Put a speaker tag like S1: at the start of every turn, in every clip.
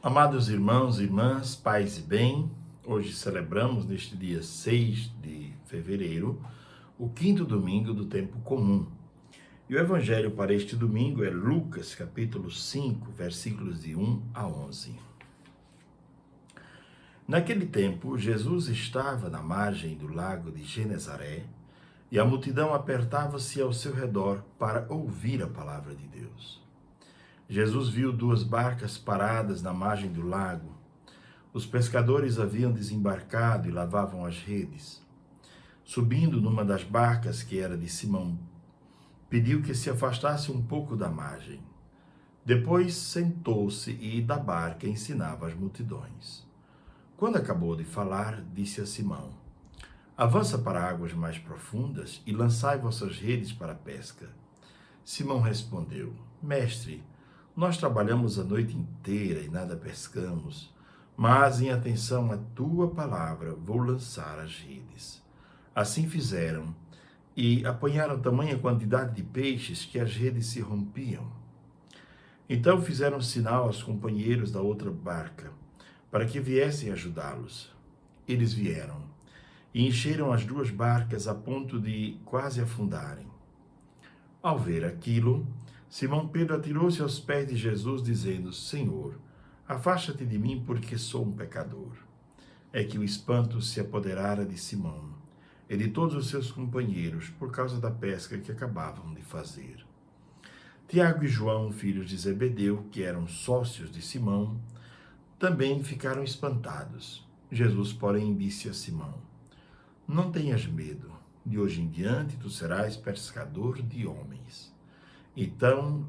S1: Amados irmãos e irmãs, paz e bem, hoje celebramos neste dia 6 de fevereiro, o quinto domingo do tempo comum. E o evangelho para este domingo é Lucas, capítulo 5, versículos de 1 a 11. Naquele tempo, Jesus estava na margem do lago de Genezaré e a multidão apertava-se ao seu redor para ouvir a palavra de Deus. Jesus viu duas barcas paradas na margem do lago. Os pescadores haviam desembarcado e lavavam as redes. Subindo numa das barcas, que era de Simão, pediu que se afastasse um pouco da margem. Depois sentou-se e da barca ensinava as multidões. Quando acabou de falar, disse a Simão: avança para águas mais profundas e lançai vossas redes para a pesca. Simão respondeu: Mestre, nós trabalhamos a noite inteira e nada pescamos, mas em atenção à tua palavra vou lançar as redes. Assim fizeram e apanharam tamanha quantidade de peixes que as redes se rompiam. Então fizeram sinal aos companheiros da outra barca para que viessem ajudá-los. Eles vieram e encheram as duas barcas a ponto de quase afundarem. Ao ver aquilo, Simão Pedro atirou-se aos pés de Jesus, dizendo: Senhor, afasta-te de mim, porque sou um pecador. É que o espanto se apoderara de Simão e de todos os seus companheiros, por causa da pesca que acabavam de fazer. Tiago e João, filhos de Zebedeu, que eram sócios de Simão, também ficaram espantados. Jesus, porém, disse a Simão: Não tenhas medo, de hoje em diante tu serás pescador de homens. Então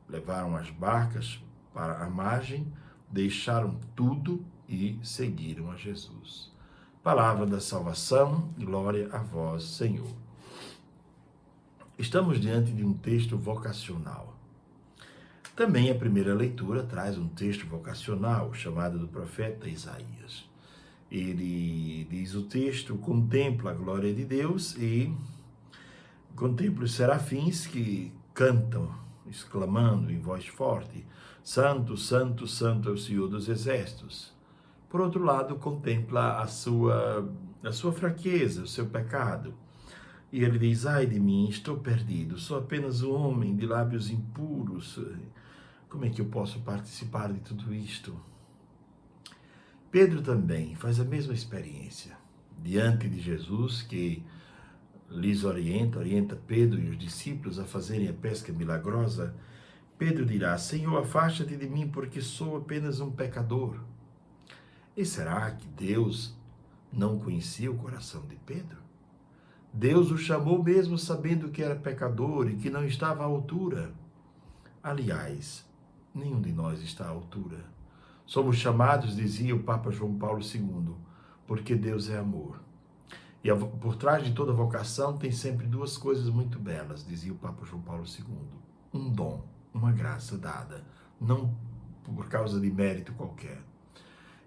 S1: levaram as barcas para a margem, deixaram tudo e seguiram a Jesus. Palavra da salvação, glória a vós, Senhor. Estamos diante de um texto vocacional. Também a primeira leitura traz um texto vocacional, chamado do profeta Isaías. Ele diz o texto: contempla a glória de Deus e contempla os serafins que cantam, exclamando em voz forte: Santo, Santo, Santo é o Senhor dos Exércitos. Por outro lado, contempla a sua fraqueza, o seu pecado. E ele diz: ai de mim, estou perdido, sou apenas um homem de lábios impuros. Como é que eu posso participar de tudo isto? Pedro também faz a mesma experiência. Diante de Jesus, que lhes orienta Pedro e os discípulos a fazerem a pesca milagrosa, Pedro dirá: Senhor, afasta-te de mim, porque sou apenas um pecador. E será que Deus não conhecia o coração de Pedro? Deus o chamou mesmo sabendo que era pecador e que não estava à altura. Aliás, nenhum de nós está à altura. Somos chamados, dizia o Papa João Paulo II, porque Deus é amor. E por trás de toda vocação tem sempre duas coisas muito belas, dizia o Papa João Paulo II. Um dom, uma graça dada, não por causa de mérito qualquer.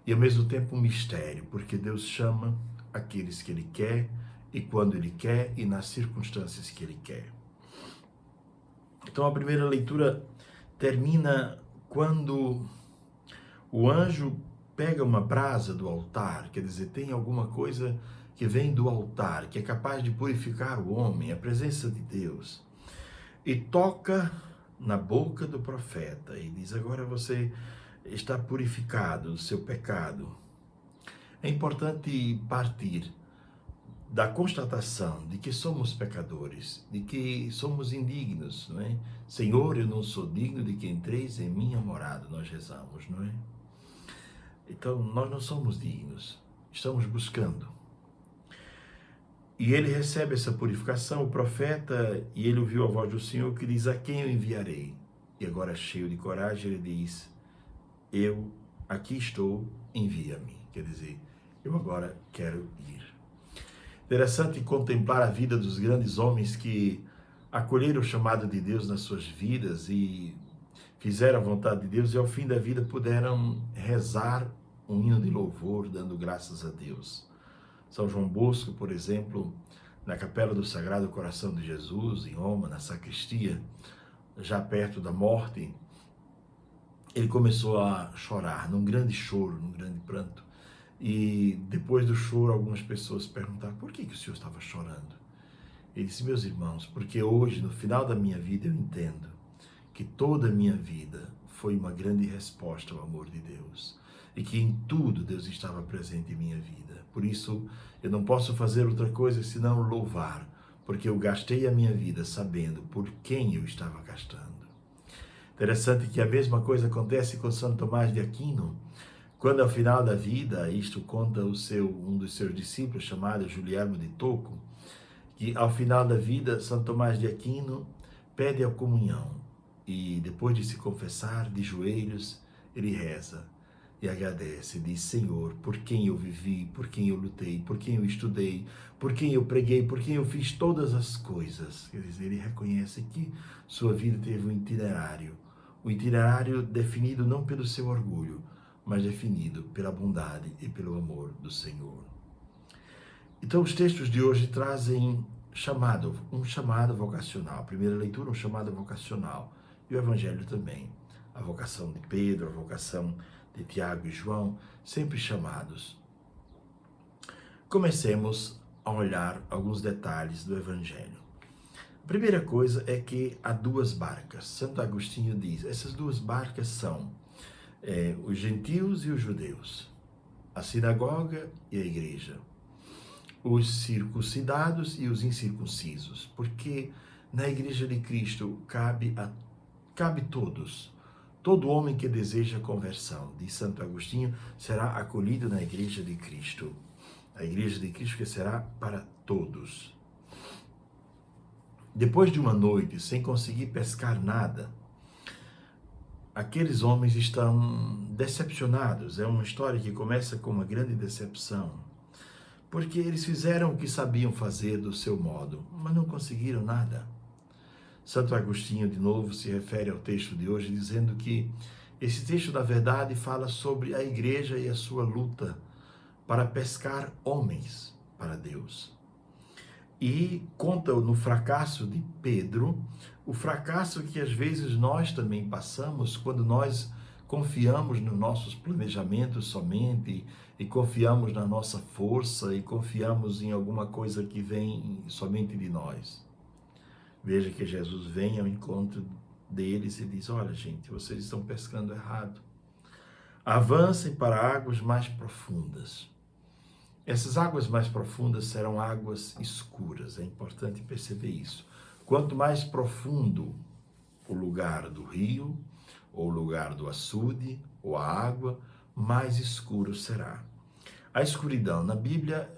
S1: E ao mesmo tempo um mistério, porque Deus chama aqueles que Ele quer, e quando Ele quer, e nas circunstâncias que Ele quer. Então a primeira leitura termina quando o anjo pega uma brasa do altar, quer dizer, tem alguma coisa que vem do altar, que é capaz de purificar o homem, a presença de Deus, e toca na boca do profeta e diz: agora você está purificado do seu pecado. É importante partir da constatação de que somos pecadores, de que somos indignos, não é? Senhor, eu não sou digno de que entreis em minha morada, nós rezamos, não é? Então, nós não somos dignos, estamos buscando. E ele recebe essa purificação, o profeta, e ele ouviu a voz do Senhor que diz: a quem eu enviarei? E agora, cheio de coragem, ele diz: eu aqui estou, envia-me. Quer dizer, eu agora quero ir. Interessante contemplar a vida dos grandes homens que acolheram o chamado de Deus nas suas vidas e fizeram a vontade de Deus e ao fim da vida puderam rezar um hino de louvor, dando graças a Deus. São João Bosco, por exemplo, na Capela do Sagrado Coração de Jesus, em Roma, na sacristia, já perto da morte, ele começou a chorar, num grande choro, num grande pranto. E depois do choro, algumas pessoas perguntaram: por que o senhor estava chorando? Ele disse: meus irmãos, porque hoje, no final da minha vida, eu entendo que toda a minha vida foi uma grande resposta ao amor de Deus e que em tudo Deus estava presente em minha vida. Por isso, eu não posso fazer outra coisa senão louvar, porque eu gastei a minha vida sabendo por quem eu estava gastando. Interessante que a mesma coisa acontece com Santo Tomás de Aquino, quando ao final da vida, isto conta um dos seus discípulos, chamado Guilherme de Tocco, que ao final da vida, Santo Tomás de Aquino pede a comunhão e depois de se confessar, de joelhos, ele reza e agradece, diz: Senhor, por quem eu vivi, por quem eu lutei, por quem eu estudei, por quem eu preguei, por quem eu fiz todas as coisas. Quer dizer, ele reconhece que sua vida teve um itinerário definido não pelo seu orgulho, mas definido pela bondade e pelo amor do Senhor. Então, os textos de hoje trazem um chamado vocacional. A primeira leitura, um chamado vocacional. E o Evangelho também. A vocação de Pedro, a vocação de Tiago e João, sempre chamados. Comecemos a olhar alguns detalhes do Evangelho. A primeira coisa é que há duas barcas. Santo Agostinho diz: essas duas barcas são os gentios e os judeus, a sinagoga e a igreja, os circuncidados e os incircuncisos, porque na igreja de Cristo cabe todos. Todo homem que deseja conversão, diz Santo Agostinho, será acolhido na igreja de Cristo. A igreja de Cristo que será para todos. Depois de uma noite sem conseguir pescar nada, aqueles homens estão decepcionados. É uma história que começa com uma grande decepção, porque eles fizeram o que sabiam fazer do seu modo, mas não conseguiram nada. Santo Agostinho, de novo, se refere ao texto de hoje, dizendo que esse texto, na verdade, fala sobre a igreja e a sua luta para pescar homens para Deus. E conta no fracasso de Pedro, o fracasso que às vezes nós também passamos quando nós confiamos nos nossos planejamentos somente e confiamos na nossa força e confiamos em alguma coisa que vem somente de nós. Veja que Jesus vem ao encontro deles e diz: olha, gente, vocês estão pescando errado. Avancem para águas mais profundas. Essas águas mais profundas serão águas escuras, é importante perceber isso. Quanto mais profundo o lugar do rio, ou o lugar do açude, ou a água, mais escuro será. A escuridão na Bíblia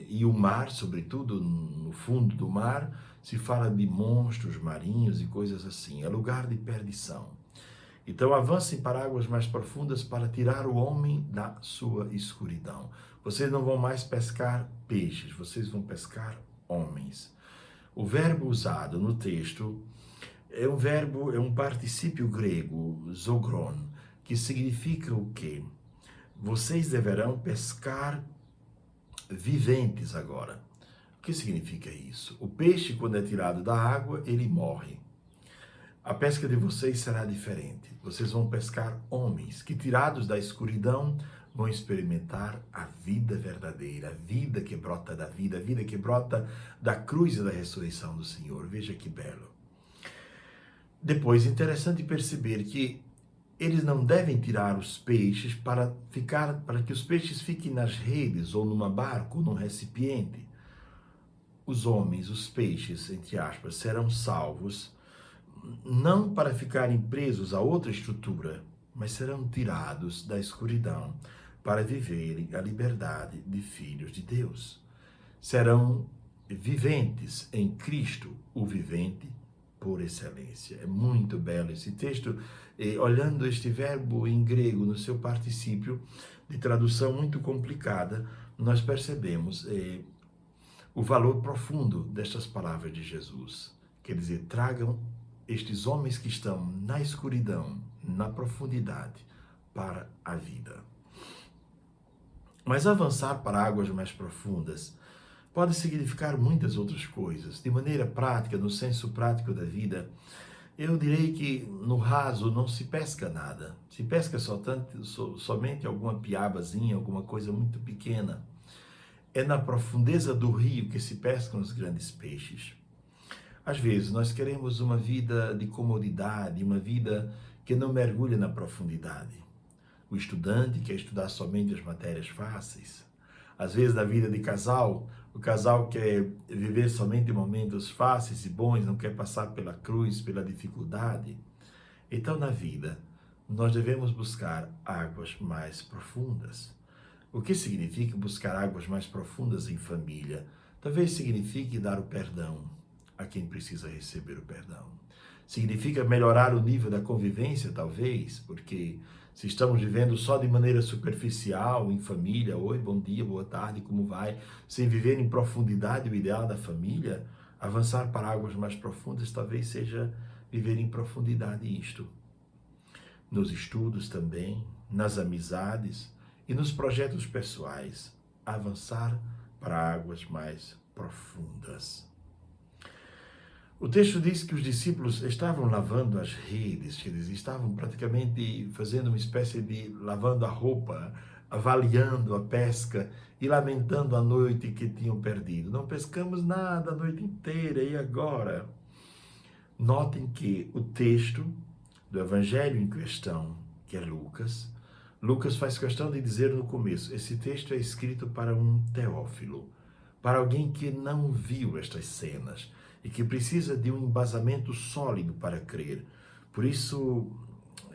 S1: e o mar, sobretudo no fundo do mar, se fala de monstros marinhos e coisas assim, é lugar de perdição. Então avancem para águas mais profundas para tirar o homem da sua escuridão. Vocês não vão mais pescar peixes, vocês vão pescar homens. O verbo usado no texto é um particípio grego, zogron, que significa o quê? Vocês deverão pescar viventes agora. O que significa isso? O peixe, quando é tirado da água, ele morre. A pesca de vocês será diferente. Vocês vão pescar homens que, tirados da escuridão, vão experimentar a vida verdadeira, a vida que brota da vida, a vida que brota da cruz e da ressurreição do Senhor. Veja que belo. Depois, interessante perceber que eles não devem tirar os peixes para que os peixes fiquem nas redes, ou numa barca, ou num recipiente. Os homens, os peixes, entre aspas, serão salvos não para ficarem presos a outra estrutura, mas serão tirados da escuridão para viverem a liberdade de filhos de Deus. Serão viventes em Cristo, o vivente por excelência. É muito belo esse texto, olhando este verbo em grego no seu particípio, de tradução muito complicada, nós percebemos o valor profundo destas palavras de Jesus. Quer dizer, tragam estes homens que estão na escuridão, na profundidade, para a vida. Mas avançar para águas mais profundas pode significar muitas outras coisas. De maneira prática, no senso prático da vida, Eu direi que no raso não se pesca nada. Se pesca somente alguma piabazinha, alguma coisa muito pequena. É na profundeza do rio que se pescam os grandes peixes. Às vezes nós queremos uma vida de comodidade, uma vida que não mergulha na profundidade. O estudante quer estudar somente as matérias fáceis. Às vezes, na vida de casal, o casal quer viver somente momentos fáceis e bons, não quer passar pela cruz, pela dificuldade. Então, na vida, nós devemos buscar águas mais profundas. O que significa buscar águas mais profundas em família? Talvez signifique dar o perdão a quem precisa receber o perdão. Significa melhorar o nível da convivência, talvez, porque se estamos vivendo só de maneira superficial, em família, oi, bom dia, boa tarde, como vai, sem viver em profundidade o ideal da família, avançar para águas mais profundas talvez seja viver em profundidade isto. Nos estudos também, nas amizades e nos projetos pessoais, avançar para águas mais profundas. O texto diz que os discípulos estavam lavando as redes, quer dizer, estavam praticamente fazendo uma espécie de lavando a roupa, avaliando a pesca e lamentando a noite que tinham perdido. Não pescamos nada a noite inteira, e agora? Notem que o texto do evangelho em questão, que é Lucas faz questão de dizer no começo, esse texto é escrito para um Teófilo, para alguém que não viu estas cenas e que precisa de um embasamento sólido para crer. Por isso,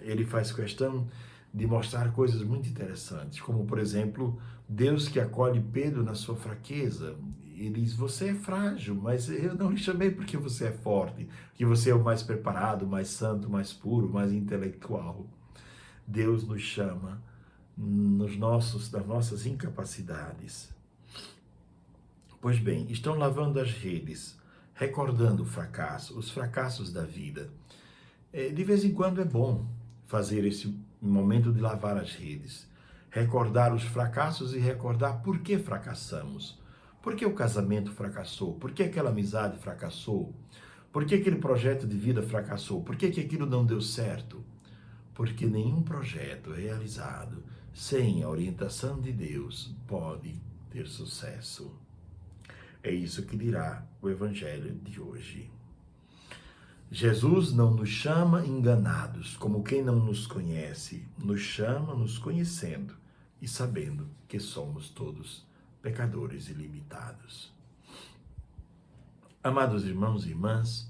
S1: ele faz questão de mostrar coisas muito interessantes, como, por exemplo, Deus que acolhe Pedro na sua fraqueza. Ele diz, você é frágil, mas eu não lhe chamei porque você é forte, que você é o mais preparado, mais santo, mais puro, mais intelectual. Deus nos chama nas nossas incapacidades. Pois bem, estão lavando as redes, recordando o fracasso, os fracassos da vida. De vez em quando é bom fazer esse momento de lavar as redes, recordar os fracassos e recordar por que fracassamos. Por que o casamento fracassou? Por que aquela amizade fracassou? Por que aquele projeto de vida fracassou? Por que aquilo não deu certo? Porque nenhum projeto realizado sem a orientação de Deus pode ter sucesso. É isso que dirá o Evangelho de hoje. Jesus não nos chama enganados, como quem não nos conhece, nos chama nos conhecendo e sabendo que somos todos pecadores ilimitados. Amados irmãos e irmãs,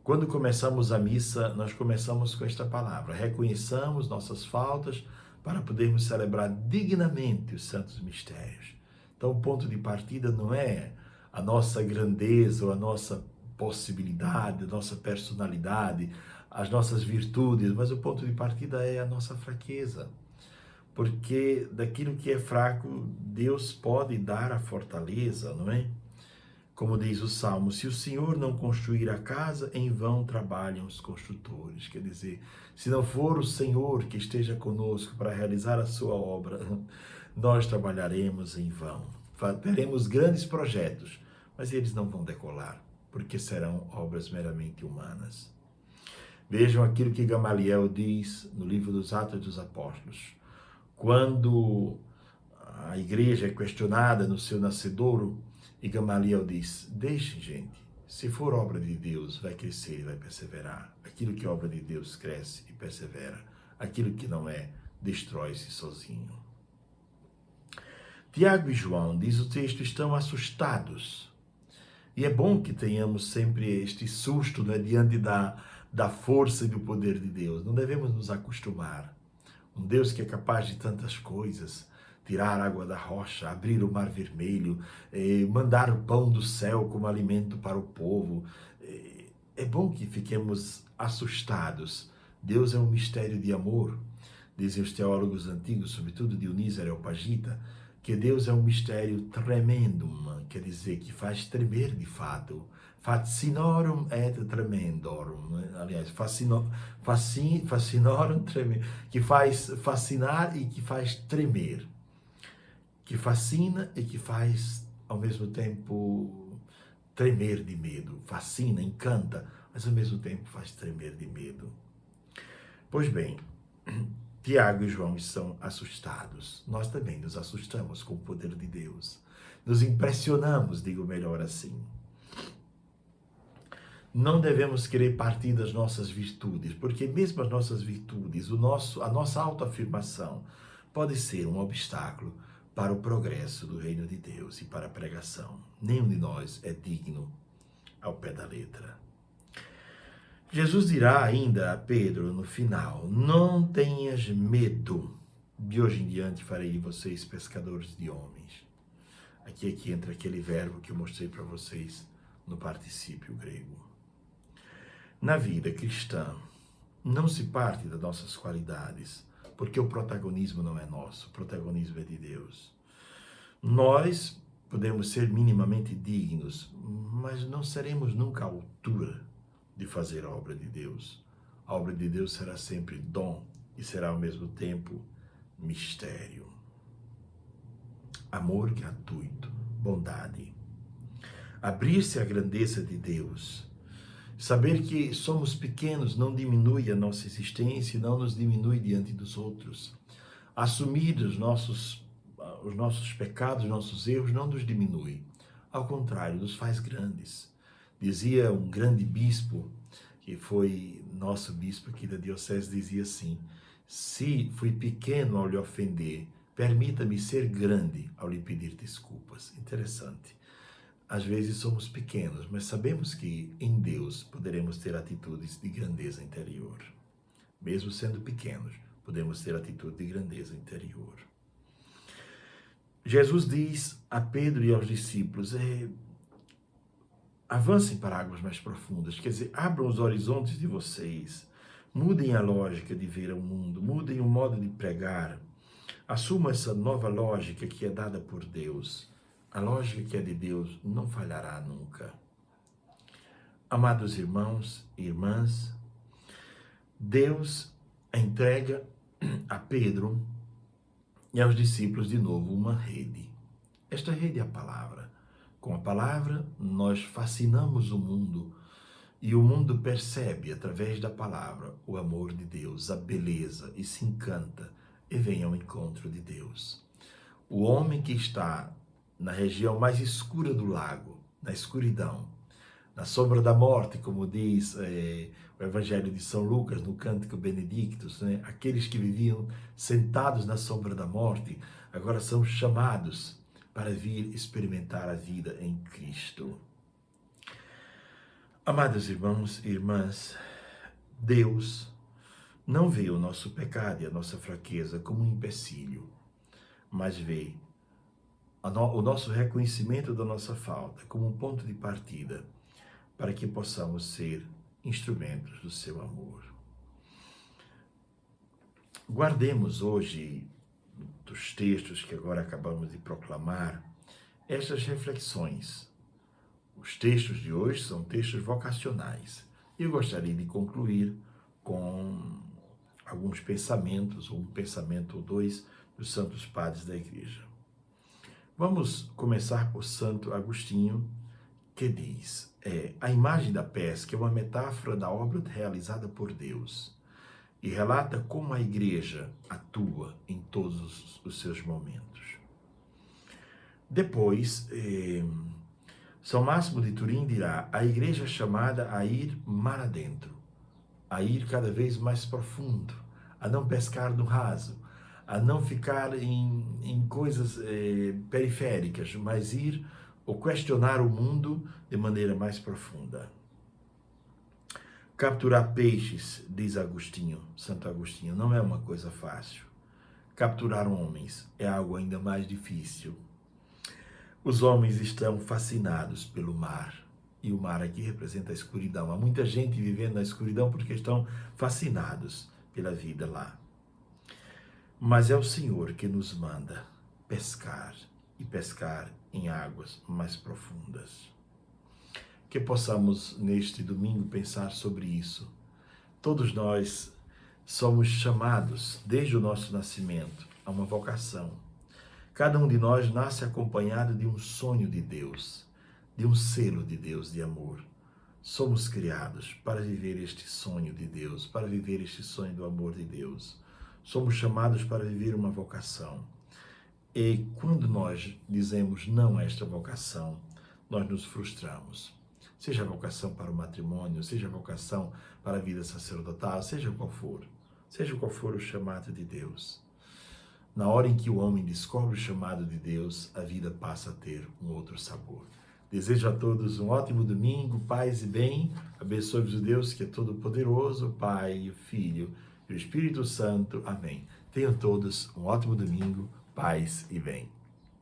S1: quando começamos a missa, nós começamos com esta palavra: reconheçamos nossas faltas para podermos celebrar dignamente os santos mistérios. Então, o ponto de partida não é a nossa grandeza ou a nossa possibilidade, a nossa personalidade, as nossas virtudes, mas o ponto de partida é a nossa fraqueza. Porque daquilo que é fraco, Deus pode dar a fortaleza, não é? Como diz o Salmo, se o Senhor não construir a casa, em vão trabalham os construtores. Quer dizer, se não for o Senhor que esteja conosco para realizar a sua obra, nós trabalharemos em vão. Teremos grandes projetos, mas eles não vão decolar, porque serão obras meramente humanas. Vejam aquilo que Gamaliel diz no livro dos Atos dos Apóstolos. Quando a igreja é questionada no seu nascedouro, e Gamaliel diz, deixem, gente, se for obra de Deus, vai crescer e vai perseverar. Aquilo que é obra de Deus cresce e persevera. Aquilo que não é, destrói-se sozinho. Tiago e João, diz o texto, estão assustados. E é bom que tenhamos sempre este susto, né, diante da força e do poder de Deus. Não devemos nos acostumar. Um Deus que é capaz de tantas coisas, tirar água da rocha, abrir o mar vermelho, mandar o pão do céu como alimento para o povo. É bom que fiquemos assustados. Deus é um mistério de amor. Dizem os teólogos antigos, sobretudo Dionísio Areopagita, que Deus é um mistério tremendum, quer dizer, que faz tremer de fato. Fascinorum et tremendorum, aliás, fascinorum tremer, que faz fascinar e que faz tremer, que fascina e que faz, ao mesmo tempo, tremer de medo, fascina, encanta, mas ao mesmo tempo faz tremer de medo. Pois bem, Tiago e João estão assustados. Nós também nos assustamos com o poder de Deus. Nos impressionamos, digo melhor assim. Não devemos querer partir das nossas virtudes, porque mesmo as nossas virtudes, a nossa autoafirmação pode ser um obstáculo para o progresso do reino de Deus e para a pregação. Nenhum de nós é digno ao pé da letra. Jesus dirá ainda a Pedro no final: não tenhas medo, de hoje em diante farei de vocês pescadores de homens. Aqui é que entra aquele verbo que eu mostrei para vocês no particípio grego. Na vida cristã, não se parte das nossas qualidades, porque o protagonismo não é nosso, o protagonismo é de Deus. Nós podemos ser minimamente dignos, mas não seremos nunca à altura de fazer a obra de Deus. A obra de Deus será sempre dom e será ao mesmo tempo mistério. Amor gratuito, bondade. Abrir-se à grandeza de Deus. Saber que somos pequenos não diminui a nossa existência e não nos diminui diante dos outros. Assumir os nossos pecados, nossos erros, não nos diminui. Ao contrário, nos faz grandes. Dizia um grande bispo, que foi nosso bispo aqui da diocese, dizia assim: se fui pequeno ao lhe ofender, permita-me ser grande ao lhe pedir desculpas. Interessante. Às vezes somos pequenos, mas sabemos que em Deus poderemos ter atitudes de grandeza interior. Mesmo sendo pequenos, podemos ter atitude de grandeza interior. Jesus diz a Pedro e aos discípulos: avancem para águas mais profundas, quer dizer, abram os horizontes de vocês, mudem a lógica de ver o mundo, mudem o modo de pregar, assumam essa nova lógica que é dada por Deus. A lógica que é de Deus não falhará nunca. Amados irmãos e irmãs, Deus entrega a Pedro e aos discípulos de novo uma rede. Esta rede é a palavra. Com a palavra, nós fascinamos o mundo e o mundo percebe, através da palavra, o amor de Deus, a beleza, e se encanta e vem ao encontro de Deus. O homem que está na região mais escura do lago, na escuridão, na sombra da morte, como diz o Evangelho de São Lucas, no Cântico Benedictus, né? Aqueles que viviam sentados na sombra da morte, agora são chamados para vir experimentar a vida em Cristo. Amados irmãos e irmãs, Deus não vê o nosso pecado e a nossa fraqueza como um empecilho, mas vê o nosso reconhecimento da nossa falta como um ponto de partida para que possamos ser instrumentos do seu amor. Guardemos hoje, dos textos que agora acabamos de proclamar, estas reflexões. Os textos de hoje são textos vocacionais. Eu gostaria de concluir com alguns pensamentos, ou um pensamento ou dois, dos santos padres da Igreja. Vamos começar por Santo Agostinho, que diz: a imagem da pesca é uma metáfora da obra realizada por Deus e relata como a Igreja atua em todos os seus momentos. Depois, São Máximo de Turim dirá: a Igreja é chamada a ir mar adentro, a ir cada vez mais profundo, a não pescar no raso, a não ficar em coisas periféricas, mas ir ou questionar o mundo de maneira mais profunda. Capturar peixes, diz Agostinho, Santo Agostinho, não é uma coisa fácil. Capturar homens é algo ainda mais difícil. Os homens estão fascinados pelo mar, e o mar aqui representa a escuridão. Há muita gente vivendo na escuridão porque estão fascinados pela vida lá. Mas é o Senhor que nos manda pescar, e pescar em águas mais profundas. Que possamos, neste domingo, pensar sobre isso. Todos nós somos chamados, desde o nosso nascimento, a uma vocação. Cada um de nós nasce acompanhado de um sonho de Deus, de um selo de Deus de amor. somos criados para viver este sonho de Deus, para viver este sonho do amor de Deus. Somos chamados para viver uma vocação. E quando nós dizemos não a esta vocação, nós nos frustramos. Seja a vocação para o matrimônio, seja a vocação para a vida sacerdotal, seja qual for o chamado de Deus. Na hora em que o homem descobre o chamado de Deus, a vida passa a ter um outro sabor. Desejo a todos um ótimo domingo, paz e bem. Abençoe-vos o Deus que é todo-poderoso, Pai, o Filho e o Espírito Santo. Amém. Tenham todos um ótimo domingo, paz e bem.